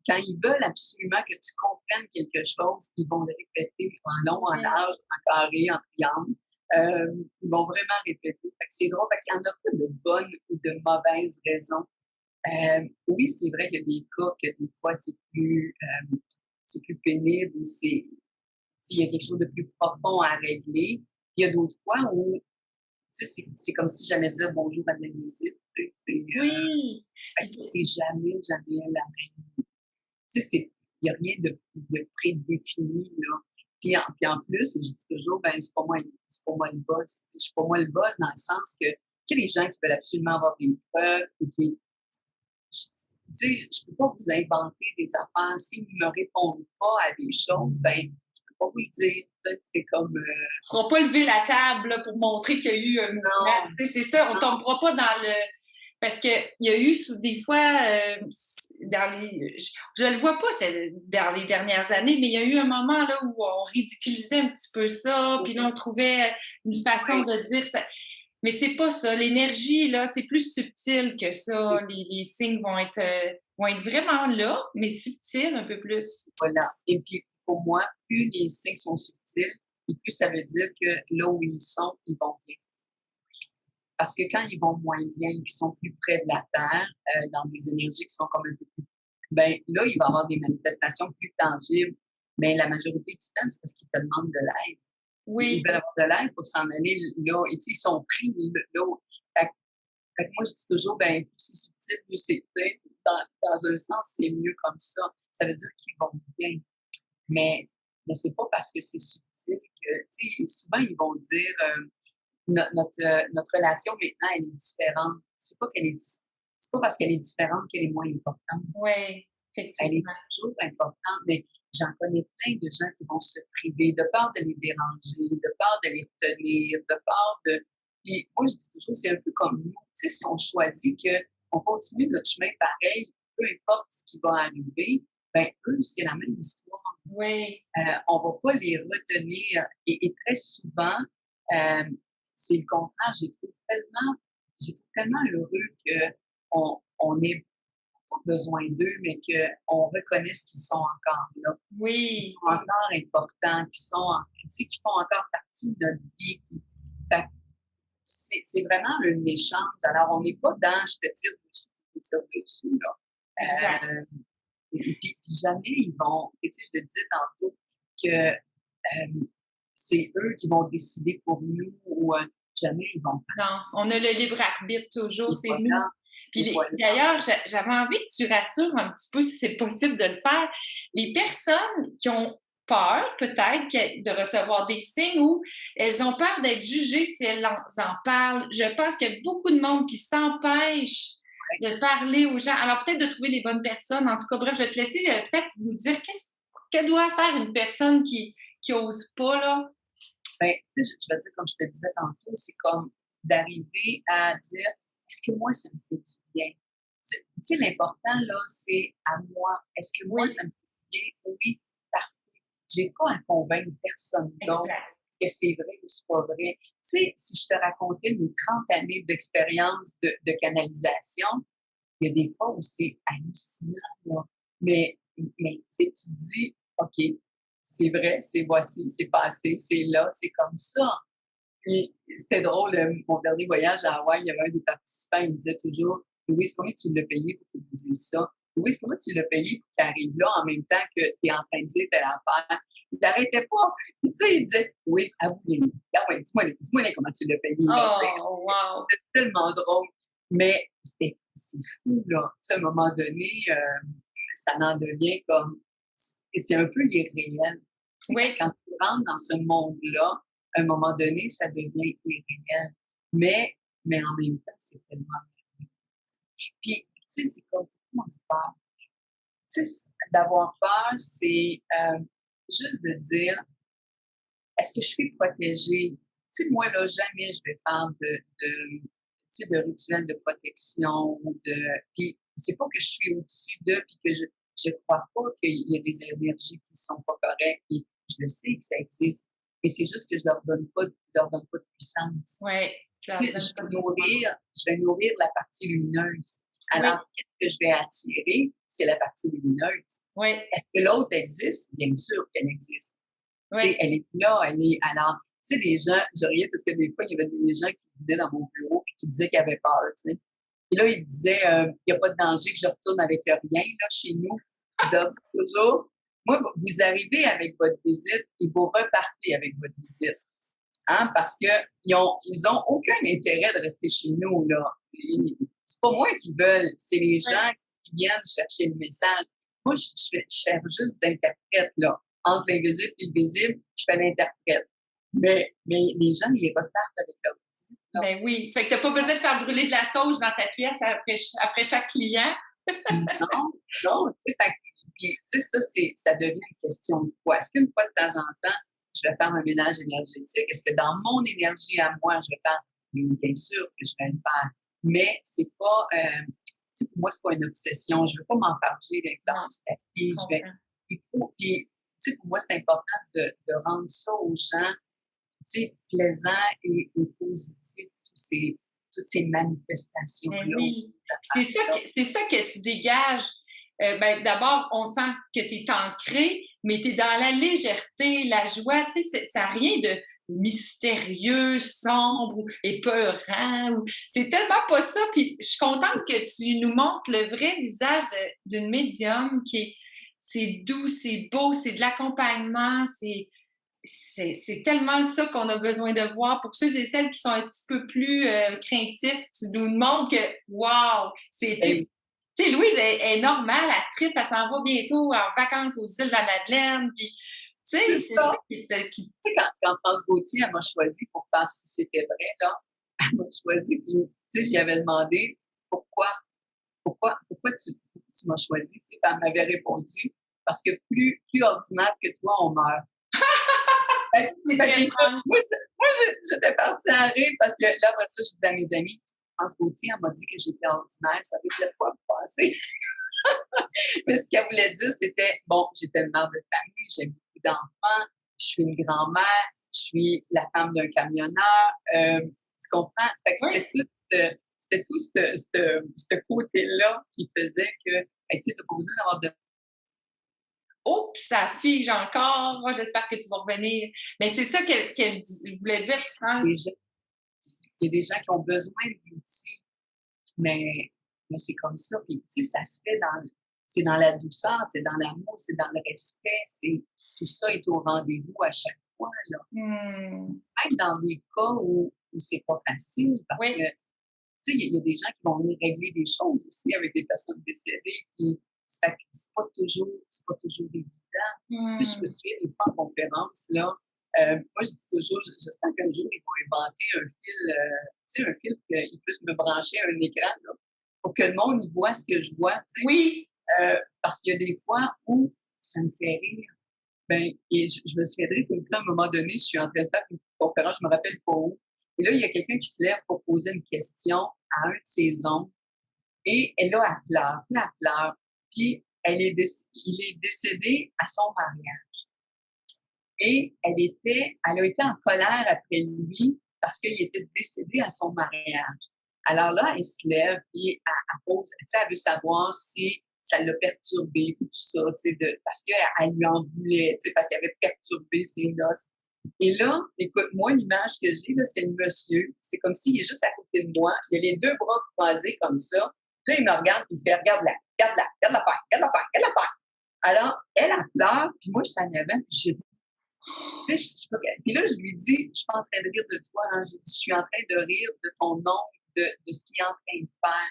quand ils veulent absolument que tu comprennes quelque chose, ils vont le répéter en long, en large, en carré, en triangle. Ils vont vraiment répéter. Fait que c'est drôle, fait qu'il n'y en a pas de bonnes ou de mauvaises raisons. Oui, c'est vrai qu'il y a des cas que des fois c'est plus pénible ou s'il y a quelque chose de plus profond à régler. Il y a d'autres fois où tu sais, c'est comme si j'allais dire bonjour à la visite. Oui. C'est jamais, jamais la même. Tu sais, il n'y a rien de prédéfini, là. Puis en plus, je dis toujours, ben, c'est pas moi le boss. Je suis pas moi le boss dans le sens que, tu sais, les gens qui veulent absolument avoir des preuves, ou qui, tu sais, je peux pas vous inventer des affaires. S'ils ne me répondent pas à des choses, ben, je peux pas vous le dire. Tu sais, c'est comme. On ne fera pas lever la table là, pour montrer qu'il y a eu un mouvement. Non, C'est ça, on ne tombera pas dans le. Parce qu'il y a eu des fois, je ne le vois pas dans les dernières années, mais il y a eu un moment là, où on ridiculisait un petit peu ça, puis là, on trouvait une façon oui, de dire ça. Mais c'est pas ça. L'énergie, là, c'est plus subtil que ça. Les signes vont être vraiment là, mais subtils un peu plus. voilà. Et puis, pour moi, plus les signes sont subtils, et plus ça veut dire que là où ils sont, ils vont bien. Parce que quand ils vont moins bien, qu'ils sont plus près de la Terre, dans des énergies qui sont comme un peu plus. Ben là, il va y avoir des manifestations plus tangibles. Mais la majorité du temps, c'est parce qu'ils te demandent de l'aide. Ils Oui, veulent avoir de l'aide pour s'en aller là. Et tu sais, ils sont pris là. Fait que moi, je dis toujours, ben, plus c'est subtil, mieux c'est fait. Dans un sens, c'est mieux comme ça. Ça veut dire qu'ils vont bien. Mais, mais c'est pas parce que c'est subtil que, tu sais, souvent, ils vont dire, notre relation maintenant, elle est différente. C'est pas parce qu'elle est différente qu'elle est moins importante. oui, Elle est effectivement. toujours importante, mais j'en connais plein de gens qui vont se priver de peur de les déranger, de peur de les retenir, de peur de. Puis moi, je dis toujours, c'est un peu comme nous. Tu sais, si on choisit on continue notre chemin pareil, peu importe ce qui va arriver, ben eux, c'est la même histoire. Oui, On va pas les retenir et très souvent, c'est le contraire. Je les trouve tellement heureux qu'on ait pas besoin d'eux, mais qu'on reconnaisse qu'ils sont encore là, qu'ils oui, sont encore importants, tu sais, qu'ils font encore partie de notre vie. Fait que c'est vraiment un échange. Alors, on n'est pas dans je te tire dessus, tu te tire dessus, là. exact. Et puis jamais ils vont, tu sais, je te disais tantôt que c'est eux qui vont décider pour nous ou jamais ils vont faire Non, ça. on a le libre arbitre toujours, Et c'est nous. voilà, Puis et voilà. d'ailleurs, j'avais envie que tu rassures un petit peu, si c'est possible de le faire, les personnes qui ont peur peut-être de recevoir des signes ou elles ont peur d'être jugées si elles en parlent. Je pense qu'il y a beaucoup de monde qui s'empêche de parler aux gens. Alors peut-être de trouver les bonnes personnes. En tout cas, bref, je vais te laisser peut-être nous dire que doit faire une personne qui ose pas, là. Ben, tu sais, je vais dire, comme je te disais tantôt, c'est comme d'arriver à dire est-ce que moi, ça me fait du bien? Tu sais, l'important, là, c'est à moi. Est-ce que moi, Oui, ça me fait du bien? Oui, parfait. J'ai pas à convaincre personne d'autre exact. que c'est vrai ou c'est pas vrai. Tu sais, si je te racontais mes 30 années d'expérience de canalisation, il y a des fois où c'est hallucinant, là. Mais tu sais, tu dis, OK, c'est vrai, c'est voici, c'est passé, c'est là, c'est comme ça. Puis c'était drôle, mon dernier voyage à Hawaï, il y avait un des participants, il me disait toujours, Louise, combien tu l'as payé pour qu'il me dise ça? Louise, combien tu l'as payé pour qu'il arrive là en même temps que tu es en train de dire telle affaire? Il n'arrêtait pas. Puis, tu sais, il disait, Louise, avoue-les. Ah ouais, dis-moi comment tu l'as payé, là. Tu sais, Oh, wow! c'était tellement drôle. Mais c'est fou, là. Tu sais, à un moment donné, ça en devient comme. C'est un peu irréel. Tu sais, Oui, quand tu rentres dans ce monde-là, à un moment donné, ça devient irréel. Mais en même temps, c'est tellement merveilleux. Puis, tu sais, c'est comme comment faire. Tu sais, d'avoir peur, c'est juste de dire est-ce que je suis protégée? Tu sais, moi, là, jamais je vais faire tu sais, de rituels de protection. Puis, c'est pas que je suis au-dessus d'eux, puis que je crois pas qu'il y a des énergies qui sont pas correctes. Puis, je le sais que ça existe. Mais c'est juste que je leur donne pas de puissance. oui, tu leur Tu sais, donnes pas de pouvoir. je vais nourrir la partie lumineuse. Oui, Alors, qu'est-ce que je vais attirer? C'est la partie lumineuse. oui, Est-ce que l'autre existe? Bien sûr qu'elle existe. Tu sais, oui, elle est là, alors, tu sais, des gens, je riais parce que des fois, il y avait des gens qui venaient dans mon bureau et qui disaient qu'ils avaient peur, tu sais. Et là, ils disaient, il n'y a pas de danger que je retourne avec rien, là, chez nous. Je leur dis toujours, moi, vous arrivez avec votre visite et vous repartez avec votre visite. Hein, parce qu'ils ont aucun intérêt de rester chez nous, là. C'est pas moi qui veulent, c'est les oui. gens qui viennent chercher le message. Moi, je sers juste d'interprète, là. Entre l'invisible et le visible, je fais l'interprète. Mais les gens, ils repartent avec leur visite, là. Ben oui. Fait que t'as pas besoin de faire brûler de la sauge dans ta pièce après chaque client. Non, non, tu sais, puis, tu sais, ça devient une question de foi. Est-ce qu'une fois de temps en temps, je vais faire un ménage énergétique? Est-ce que dans mon énergie à moi, je vais faire? Oui, bien sûr que je vais le faire. Mais c'est pas, tu sais, pour moi, c'est pas une obsession. Je veux pas m'enfarger d'être dans Non, ce je tapis. comprends. Puis, tu sais, pour moi, c'est important de rendre ça aux gens, tu sais, plaisant et positif, toutes ces Ben manifestations-là oui. aussi. C'est ça que tu dégages. Ben, d'abord, on sent que tu es ancré, mais tu es dans la légèreté, la joie. Tu sais, ça n'a rien de mystérieux, sombre ou épeurant. C'est tellement pas ça. Puis je suis contente que tu nous montres le vrai visage d'une médium c'est doux, c'est beau, c'est de l'accompagnement, c'est tellement ça qu'on a besoin de voir. Pour ceux et celles qui sont un petit peu plus craintifs, tu nous montres que, wow, Ben, tu sais, Louise est normale, elle tripe, elle s'en va bientôt en vacances aux îles de la Madeleine. Puis, tu sais, c'est c'est ça. ça qui. Tu sais, quand France Gauthier, elle m'a choisi pour voir si c'était vrai, là, elle m'a choisi, puis, tu sais, j'y avais demandé pourquoi, pourquoi tu m'as choisi, tu sais, puis elle m'avait répondu, parce que plus ordinaire que toi, on meurt. C'est Fait très qu'écoute, franc. moi, j'étais partie à rire parce que là, après ça, je disais à mes amis, France Gauthier, elle m'a dit que j'étais ordinaire. Ça veut dire quoi me passer? Mais ce qu'elle voulait dire, c'était, bon, j'étais une mère de famille, j'ai beaucoup d'enfants, je suis une grand-mère, je suis la femme d'un camionneur. Tu comprends? Fait que Oui. c'était tout ce côté-là qui faisait que, ben, tu sais, t'as pas besoin d'avoir de Oh, puis ça fige encore. Moi, j'espère que tu vas revenir. Mais c'est ça qu'elle voulait dire, France. des gens. Il y a des gens qui ont besoin d'outils, mais, mais c'est comme ça. Puis, tu sais, ça se fait c'est dans la douceur, c'est dans l'amour, c'est dans le respect, tout ça est au rendez-vous à chaque fois, là. Hmm. Même dans des cas où c'est pas facile, parce Oui. que, tu sais, il y a des gens qui vont venir régler des choses aussi avec des personnes décédées, puis ça fait que c'est pas toujours évident. Tu sais, je me Hmm. souviens des fois en conférence, là, moi, je dis toujours, j'espère qu'un jour, ils vont inventer un fil, tu sais, un fil qu'ils puissent me brancher à un écran, là, pour que le monde y voit ce que je vois, tu sais. Oui. Parce qu'il y a des fois où ça me fait rire. Ben, et je me souviendrai tout le temps, à un moment donné, je suis en train de faire une conférence, je me rappelle pas où. Et là, il y a quelqu'un qui se lève pour poser une question à un de ses oncles. Et elle, là, elle pleure, puis elle pleure. Puis il est décédé à son mariage. Et elle a été en colère après lui parce qu'il était décédé à son mariage. Alors là, elle se lève et elle pose, tu sais, elle veut savoir si ça l'a perturbé ou tout ça, tu sais, parce qu'elle lui en voulait, tu sais, parce qu'elle avait perturbé ses noces. Et là, écoute, moi, l'image que j'ai, là, c'est le monsieur. C'est comme s'il est juste à côté de moi. Il a les deux bras croisés comme ça. Là, il me regarde, il fait, regarde-la, regarde-la, regarde-la faire, regarde-la faire, regarde-la faire. Alors, elle pleure, puis moi, je suis en avant, puis je tu sais, puis là, je lui dis, je suis pas en train de rire de toi, hein. J'ai dit, je suis en train de rire de ton oncle, de ce qu'il est en train de faire.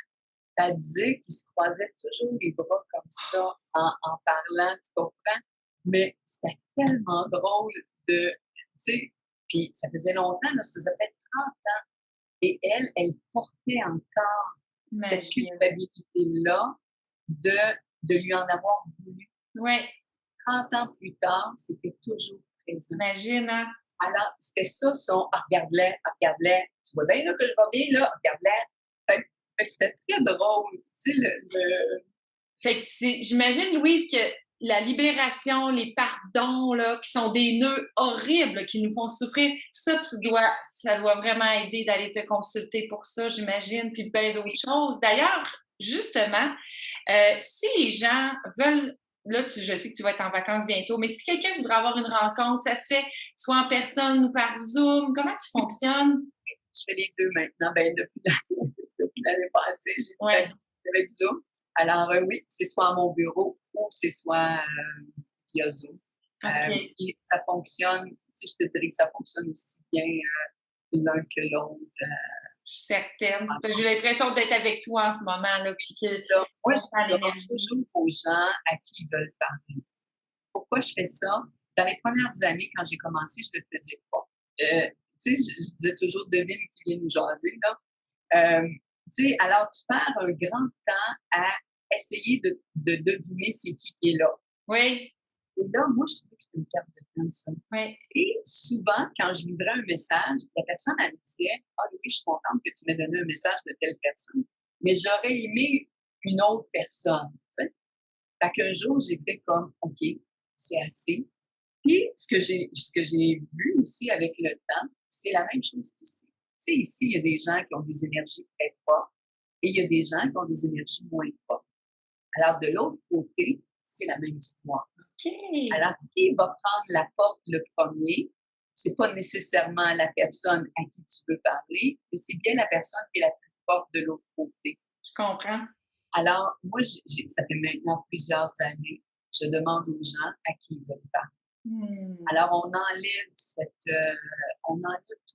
Elle disait qu'il se croisait toujours les bras comme ça en parlant, tu comprends? Mais c'était tellement drôle tu sais, puis ça faisait longtemps, là, ça faisait peut-être 30 ans. Et elle portait encore cette Imagine. culpabilité-là de, de lui en avoir voulu. Oui. 30 ans plus tard, c'était toujours présent. Imagine, hein? Alors, c'était ça son «Ah, regarde-la, ah, regarde-la, tu vois bien là, que je vais bien là, regarde-la». Fait que c'était très drôle, tu sais, Fait que j'imagine, Louise, que la libération, les pardons, là, qui sont des nœuds horribles, qui nous font souffrir, ça doit vraiment aider d'aller te consulter pour ça, j'imagine, puis plein d'autres choses. D'ailleurs, justement, si les gens veulent, là, je sais que tu vas être en vacances bientôt, mais si quelqu'un voudrait avoir une rencontre, ça se fait soit en personne ou par Zoom, comment tu fonctionnes? je fais les 2 maintenant. Ben, depuis l'année passée, j'ai dit: Ouais, «Ben, avec Zoom». Alors, oui, c'est soit à mon bureau ou c'est soit, via Zoom. OK. Puis ça fonctionne, tu sais, je te dirais que ça fonctionne aussi bien, l'un que l'autre. Je suis certaine. J'ai l'impression d'être avec toi en ce moment, là, puis que Ça, moi, on je sent demande l'énergie. toujours aux gens à qui ils veulent parler. Pourquoi je fais ça? Dans les premières années, quand j'ai commencé, je ne le faisais pas. Tu sais, je disais toujours: «Devine qui vient nous jaser», là. Tu sais, alors tu perds un grand temps à essayer de deviner c'est qui est là. Oui, Et là, moi, je trouvais que c'était une perte de temps, ça. oui. Et souvent, quand je livrais un message, la personne, elle me disait: «Ah oui, je suis contente que tu m'aies donné un message de telle personne, mais j'aurais aimé une autre personne», tu sais? Fait qu'un jour, j'ai fait comme: «OK, c'est assez». Puis ce que j'ai vu aussi avec le temps, c'est la même chose qu'ici. Tu sais, ici, il y a des gens qui ont des énergies très fortes et il y a des gens qui ont des énergies moins fortes. Alors de l'autre côté, c'est la même histoire. OK. Alors, qui va prendre la porte le premier? C'est pas nécessairement la personne à qui tu veux parler, mais c'est bien la personne qui est la plus forte de l'autre côté. Je comprends. Alors, moi, ça fait maintenant plusieurs années, je demande aux gens à qui ils veulent parler. Mmh. Alors, on enlève tout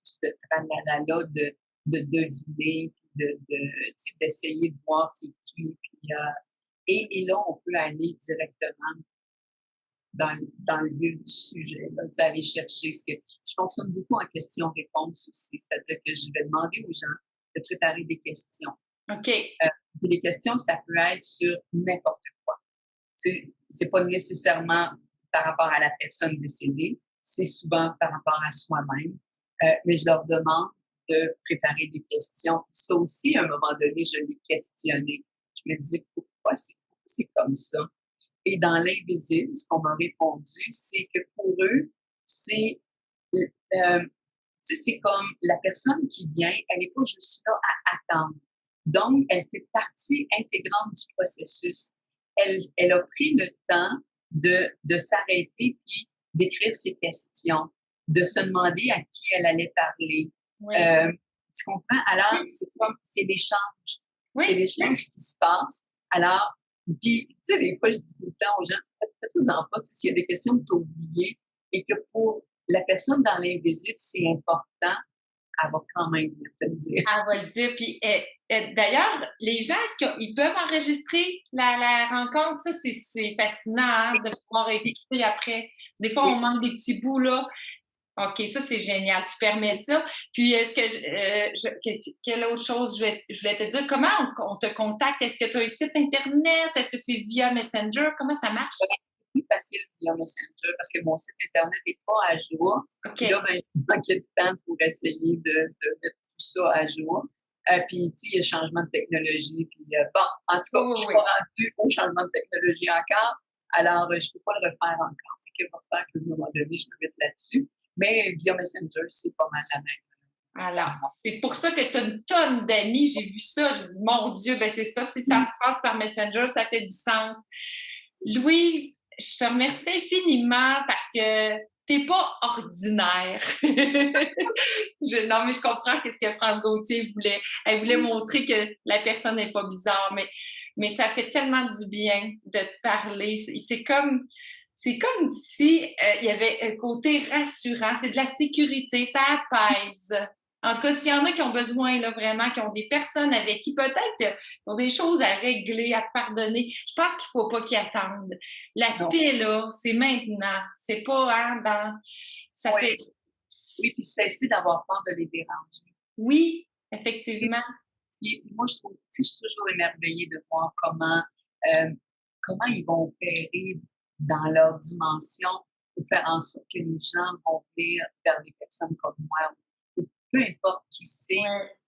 ce tralala-là de deviner, puis tu sais, d'essayer de voir c'est qui, puis, et là, on peut aller directement dans le vif du sujet, là, tu sais, aller chercher ce que je fonctionne beaucoup en questions-réponses aussi, c'est-à-dire que je vais demander aux gens de préparer des questions. OK. Puis les questions, ça peut être sur n'importe quoi. Tu sais, c'est pas nécessairement par rapport à la personne décédée, c'est souvent par rapport à soi-même. Mais je leur demande de préparer des questions. Ça aussi, à un moment donné, je l'ai questionné. Je me disais, pourquoi c'est comme ça? Et dans l'invisible, ce qu'on m'a répondu, c'est que pour eux, c'est, c'est comme la personne qui vient, elle n'est pas juste là à attendre. Donc, elle fait partie intégrante du processus. Elle a pris le temps de s'arrêter puis d'écrire ses questions, de se demander à qui elle allait parler. Oui. Tu comprends? Alors, c'est l'échange. Oui. C'est l'échange qui se passe. Alors, puis, tu sais, des fois, je dis tout le temps aux gens, faites-vous-en pas, s'il y a des questions que tu as oubliées et que pour la personne dans l'invisible, c'est important, elle va quand même te le dire. Elle va le dire. Puis, d'ailleurs, les gens, est-ce qu'ils peuvent enregistrer la rencontre? Ça, c'est fascinant hein, de pouvoir écouter après. Des fois, on manque des petits bouts, là. OK, ça, c'est génial. Tu permets ça. Puis, est-ce que quelle autre chose je voulais te dire? Comment on te contacte? Est-ce que tu as un site Internet? Est-ce que c'est via Messenger? Comment ça marche? C'est plus facile via Messenger parce que mon site Internet n'est pas à jour. OK. Puis là, ben, il manquait de temps pour essayer de mettre tout ça à jour. Puis, tu sais, il y a changement de technologie. Puis, bon, en tout cas, je ne suis pas rendue au changement de technologie encore. Alors, je ne peux pas le refaire encore. Fait que va faire qu'à un moment donné, je me mette là-dessus. Mais via Messenger, c'est pas mal la même. Alors, c'est pour ça que tu as une tonne d'amis. J'ai vu ça. Je dis, mon Dieu, ben c'est ça. Si ça se passe par Messenger, ça fait du sens. Louise, je te remercie infiniment parce que tu n'es pas ordinaire. Non, mais je comprends ce que France Gauthier voulait. Elle voulait montrer que la personne n'est pas bizarre, mais ça fait tellement du bien de te parler. C'est comme si il y avait un côté rassurant, c'est de la sécurité, ça apaise. En tout cas, s'il y en a qui ont besoin, là, vraiment, qui ont des personnes avec qui peut-être ont des choses à régler, à pardonner, je pense qu'il ne faut pas qu'ils attendent. La paix, là, c'est maintenant. C'est pas, hein, ça fait... Oui, puis cesser d'avoir peur de les déranger. Oui, effectivement. Et moi, je suis toujours émerveillée de voir comment ils vont opérer dans leur dimension pour faire en sorte que les gens vont venir vers des personnes comme moi, ou peu importe qui c'est,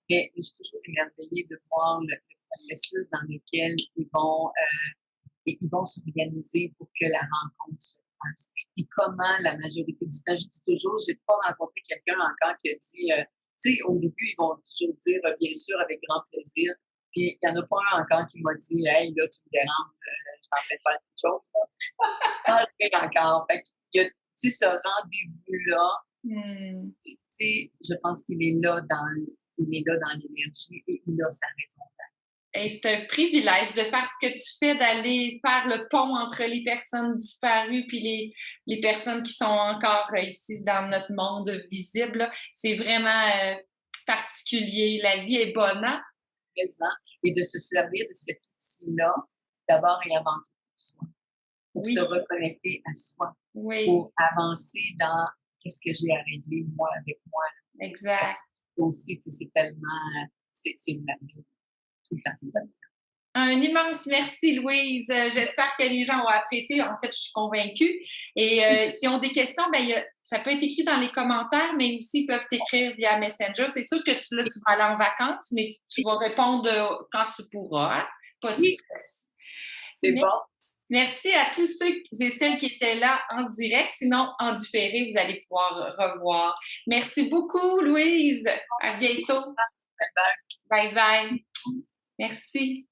mais je suis toujours émerveillée de voir le processus dans lequel ils vont s'organiser pour que la rencontre se fasse. Et comment la majorité du temps, je dis toujours, je n'ai pas rencontré quelqu'un encore qui a dit, tu sais, au début, ils vont toujours dire, bien sûr, avec grand plaisir. Puis, il n'y en a pas un encore qui m'a dit, hey, là, tu me déranges, je t'en fais faire quelque chose. C'est pas arrivé encore. Fait qu'il y a, tu sais, ce rendez-vous-là, tu sais, je pense qu'il est là dans l'énergie et il a sa raison d'être. Et c'est un privilège de faire ce que tu fais, d'aller faire le pont entre les personnes disparues puis les personnes qui sont encore ici dans notre monde visible. C'est vraiment particulier. La vie est bonne, hein? Présent et de se servir de cet outil-là, d'abord et avant tout pour soi, pour se reconnecter à soi, pour avancer dans qu'est-ce que j'ai à régler moi avec moi. Exact. Aussi, c'est tellement, c'est une merveille, tout le temps. Un immense merci, Louise. J'espère que les gens ont apprécié. En fait, je suis convaincue. Et s'ils ont des questions, ça peut être écrit dans les commentaires, mais aussi ils peuvent t'écrire via Messenger. C'est sûr que tu vas aller en vacances, mais tu vas répondre quand tu pourras. Hein? Pas de stress. C'est bon. Merci à tous ceux et celles qui étaient là en direct. Sinon, en différé, vous allez pouvoir revoir. Merci beaucoup, Louise. À bientôt. Bye bye. Bye bye. Merci.